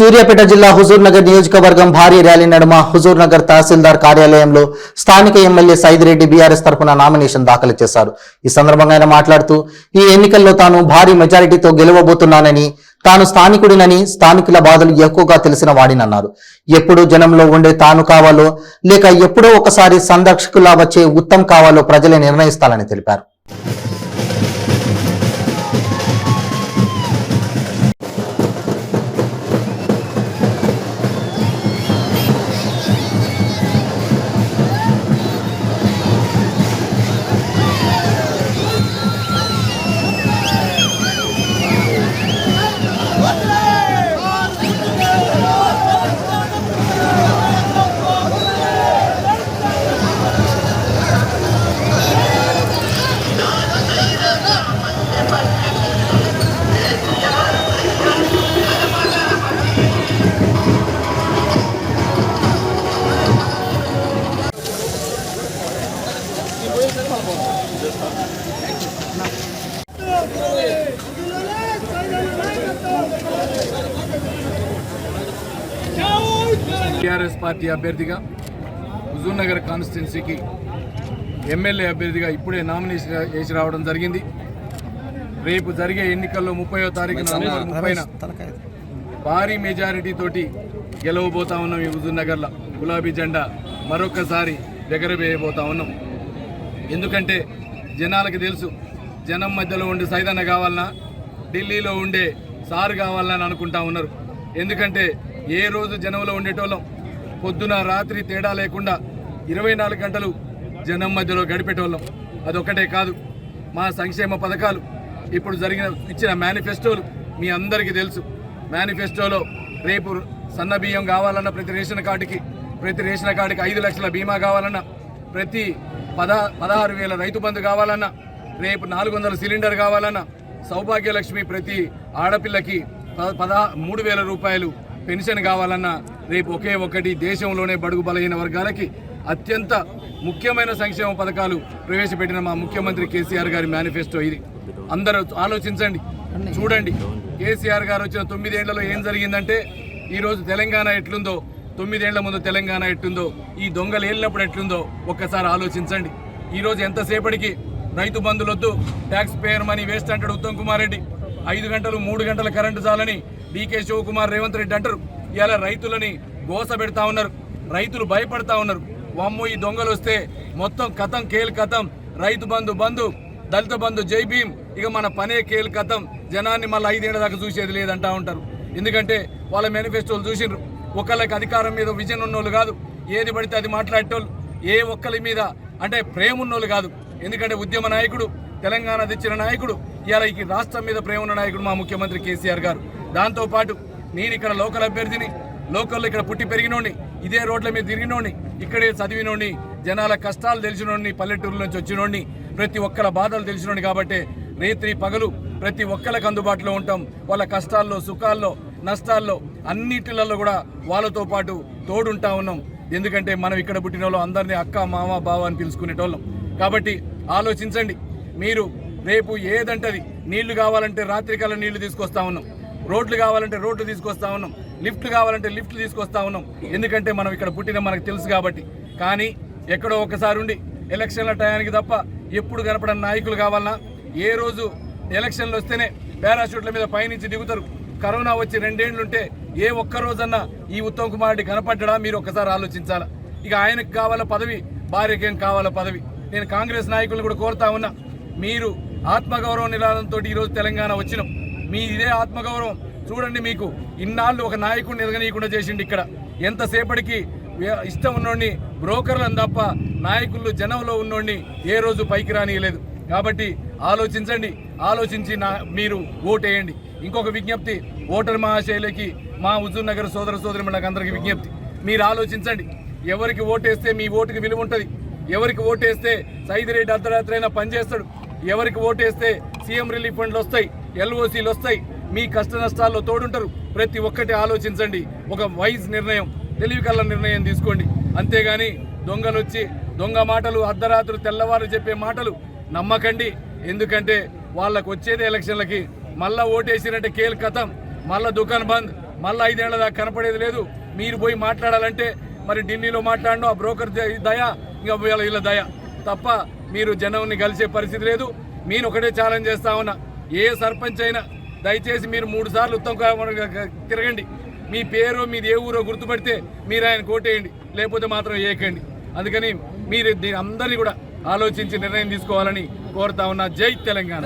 సూర్యాపేట జిల్లా హుజూర్ నగర్ నియోజకవర్గం భారీ ర్యాలీ నడుమ హుజూర్ నగర్ తహసీల్దార్ కార్యాలయంలో స్థానిక ఎమ్మెల్యే సైదిరెడ్డి బీఆర్ఎస్ తరఫున నామినేషన్ దాఖలు చేశారు. ఈ సందర్భంగా ఆయన మాట్లాడుతూ ఈ ఎన్నికల్లో తాను భారీ మెజారిటీతో గెలవబోతున్నానని, తాను స్థానికుడినని, స్థానికుల బాధలు ఎక్కువగా తెలిసిన వాడినన్నారు. ఎప్పుడు జనంలో ఉండే తాను కావాలో లేక ఎప్పుడో ఒకసారి సందర్శకులా వచ్చే ఉత్తమ్ కావాలో ప్రజలే నిర్ణయిస్తారని తెలిపారు. టీఆర్ఎస్ పార్టీ అభ్యర్థిగా హుజూర్ నగర్ కాన్స్టిట్యున్సీకి ఎమ్మెల్యే అభ్యర్థిగా ఇప్పుడే నామినేషన్ వేసి రావడం జరిగింది. రేపు జరిగే ఎన్నికల్లో 30వ తారీఖున నవంబర్ 30న భారీ మెజారిటీ తోటి గెలవబోతా ఉన్నాం. ఈ హుజూర్ నగర్లో గులాబీ జెండా మరొకసారి ఎగరవేయబోతా ఉన్నాం. ఎందుకంటే జనాలకు తెలుసు, జనం మధ్యలో ఉండే సైదన్న కావాలన్నా, ఢిల్లీలో ఉండే సారు కావాలని అనుకుంటా ఉన్నారు. ఎందుకంటే ఏ రోజు జనంలో ఉండేటోళ్ళం, పొద్దున రాత్రి తేడా లేకుండా 24 గంటలు జనం మధ్యలో గడిపేటోళ్ళం. అదొక్కటే కాదు, మా సంక్షేమ పథకాలు, ఇప్పుడు ఇచ్చిన మేనిఫెస్టోలు మీ అందరికీ తెలుసు. మేనిఫెస్టోలో రేపు సన్న బియ్యం కావాలన్నా ప్రతి రేషన్ కార్డుకి 5 లక్షల బీమా కావాలన్నా, ప్రతి 16,000 రైతు బంధు కావాలన్నా, రేపు 400 సిలిండర్ కావాలన్నా, సౌభాగ్యలక్ష్మి ప్రతి ఆడపిల్లకి 3,000 రూపాయలు పెన్షన్ కావాలన్నా, రేపు ఒకే ఒక్కటి దేశంలోనే బడుగు బలహీన వర్గాలకి అత్యంత ముఖ్యమైన సంక్షేమ పథకాలు ప్రవేశపెట్టిన మా ముఖ్యమంత్రి కేసీఆర్ గారి మేనిఫెస్టో ఇది. అందరూ ఆలోచించండి, చూడండి. కేసీఆర్ గారు వచ్చిన 9 ఏళ్లలో ఏం జరిగిందంటే, ఈరోజు తెలంగాణ ఎట్లుందో, 9 ఏళ్ల ముందు తెలంగాణ ఎట్లుందో, ఈ దొంగలు ఏళ్ళినప్పుడు ఎట్లుందో ఒక్కసారి ఆలోచించండి. ఈరోజు ఎంతసేపటికి రైతు బంధులొద్దు, ట్యాక్స్ పేయర్ మనీ వేస్ట్ అంటాడు ఉత్తమ్ కుమార్ రెడ్డి. 5 గంటలు 3 గంటల కరెంటు చాలని డీకే శివకుమార్ రేవంత్ రెడ్డి అంటారు. ఇలా రైతులని గోస పెడతా ఉన్నారు, రైతులు భయపడతా ఉన్నారు. వామ్మో ఈ దొంగలు వస్తే మొత్తం కథం కేల్ కథం, రైతు బంధు బంధు, దళిత బంధు జై భీమ్, ఇక మన పనే కేల్ కథం, జనాన్ని మళ్ళీ 5 ఏళ్ల దాకా చూసేది లేదంటా ఉంటారు. ఎందుకంటే వాళ్ళ మేనిఫెస్టోలు చూసిండ్రు. ఒకళ్ళకి అధికారం మీద విజన్ ఉన్నోళ్ళు కాదు, ఏది పడితే అది మాట్లాడేటోళ్ళు, ఏ ఒక్కరి మీద అంటే ప్రేమ ఉన్నోళ్ళు కాదు. ఎందుకంటే ఉద్యమ నాయకుడు, తెలంగాణ తెచ్చిన నాయకుడు, ఇలా ఈ రాష్ట్రం మీద ప్రేమ ఉన్న నాయకుడు మా ముఖ్యమంత్రి కేసీఆర్ గారు. దాంతోపాటు నేను ఇక్కడ లోకల్ అభ్యర్థిని, లోకల్లో ఇక్కడ పుట్టి పెరిగినోడిని, ఇదే రోడ్ల మీద తిరిగినోడిని, ఇక్కడే చదివినోడిని, జనాల కష్టాలు తెలిసినోడిని, పల్లెటూరు నుంచి వచ్చినోడిని, ప్రతి ఒక్కల బాధలు తెలిసినోడిని. కాబట్టి రేత్రి పగలు ప్రతి ఒక్కరికి అందుబాటులో ఉంటాం. వాళ్ళ కష్టాల్లో, సుఖాల్లో, నష్టాల్లో అన్నిటిలలో కూడా వాళ్ళతో పాటు తోడుంటా ఉన్నాం. ఎందుకంటే మనం ఇక్కడ పుట్టిన వాళ్ళు అందరినీ అక్క, మామ, బావ అని పిలుచుకునేటోళ్ళం. కాబట్టి ఆలోచించండి మీరు. రేపు ఏదంటది, నీళ్లు కావాలంటే రాత్రికాల నీళ్లు తీసుకొస్తా ఉన్నాం, రోడ్లు కావాలంటే రోడ్లు తీసుకొస్తా ఉన్నాం, లిఫ్ట్లు కావాలంటే లిఫ్ట్లు తీసుకొస్తా ఉన్నాం. ఎందుకంటే మనం ఇక్కడ పుట్టిన మనకు తెలుసు కాబట్టి. కానీ ఎక్కడో ఒకసారి ఉండి ఎలక్షన్ల టయానికి తప్ప ఎప్పుడు కనపడని నాయకులు కావాలన్నా, ఏ రోజు ఎలక్షన్లు వస్తేనే పారాషూట్ల మీద పైనుంచి దిగుతారు. కరోనా వచ్చి 2 ఏళ్లుంటే ఏ ఒక్క రోజన్నా ఈ ఉత్తమ్ కుమార్ రెడ్డి కనపడ్డా మీరు ఒక్కసారి ఆలోచించాలా. ఇక ఆయనకు కావాల పదవి, భార్యకేం కావాల పదవి. నేను కాంగ్రెస్ నాయకులను కూడా కోరుతా ఉన్నా, మీరు ఆత్మగౌరవ నినాదంతో ఈరోజు తెలంగాణ వచ్చినాం. మీ ఇదే ఆత్మగౌరవం చూడండి. మీకు ఇన్నాళ్ళు ఒక నాయకుడిని ఎదగనీయకుండా చేసిండు. ఇక్కడ ఎంతసేపటికి ఇష్టం ఉన్నోడిని బ్రోకర్లను తప్ప నాయకులు జనంలో ఉన్నోడిని ఏ రోజు పైకి రానియలేదు. కాబట్టి ఆలోచించండి, ఆలోచించి మీరు ఓటేయండి. ఇంకొక విజ్ఞప్తి ఓటర్ మహాశైలకి, మా హుజూర్ నగర్ సోదర సోదరిమణులకు అందరికీ విజ్ఞప్తి, మీరు ఆలోచించండి. ఎవరికి ఓటేస్తే మీ ఓటుకి విలువ ఉంటుంది, ఎవరికి ఓటేస్తే సైదిరెడ్డి అర్ధరాత్రి అయినా పనిచేస్తాడు, ఎవరికి ఓటేస్తే సీఎం రిలీఫ్ ఫండ్లు వస్తాయి, ఎల్ఓసీలు వస్తాయి, మీ కష్ట నష్టాల్లో తోడుంటారు. ప్రతి ఒక్కటి ఆలోచించండి. ఒక వైజ్ నిర్ణయం, తెలివికల్ల నిర్ణయం తీసుకోండి. అంతేగాని దొంగలు వచ్చి దొంగ మాటలు, అర్ధరాత్రులు తెల్లవారు చెప్పే మాటలు నమ్మకండి. ఎందుకంటే వాళ్ళకు వచ్చేదే ఎలక్షన్లకి, మళ్ళా ఓటేసినట్టే కేల్ కథం, మళ్ళా దుకాణం బంద్, మళ్ళీ 5 ఏళ్ల దాకా కనపడేది లేదు. మీరు పోయి మాట్లాడాలంటే మరి ఢిల్లీలో మాట్లాడను, ఆ బ్రోకర్ దయ, ఇంకా వీళ్ళ దయ తప్ప మీరు జనంని కలిసే పరిస్థితి లేదు. నేను ఒకటే ఛాలెంజ్ చేస్తా ఉన్నా, ఏ సర్పంచ్ అయినా దయచేసి మీరు 3 సార్లు తిరగండి, మీ పేరు మీది ఏ ఊరో గుర్తుపడితే మీరు ఆయన కోటేయండి, లేకపోతే మాత్రం ఏకండి. అందుకని మీరు అందరినీ కూడా ఆలోచించి నిర్ణయం తీసుకోవాలని కోరుతా ఉన్నా. జై తెలంగాణ.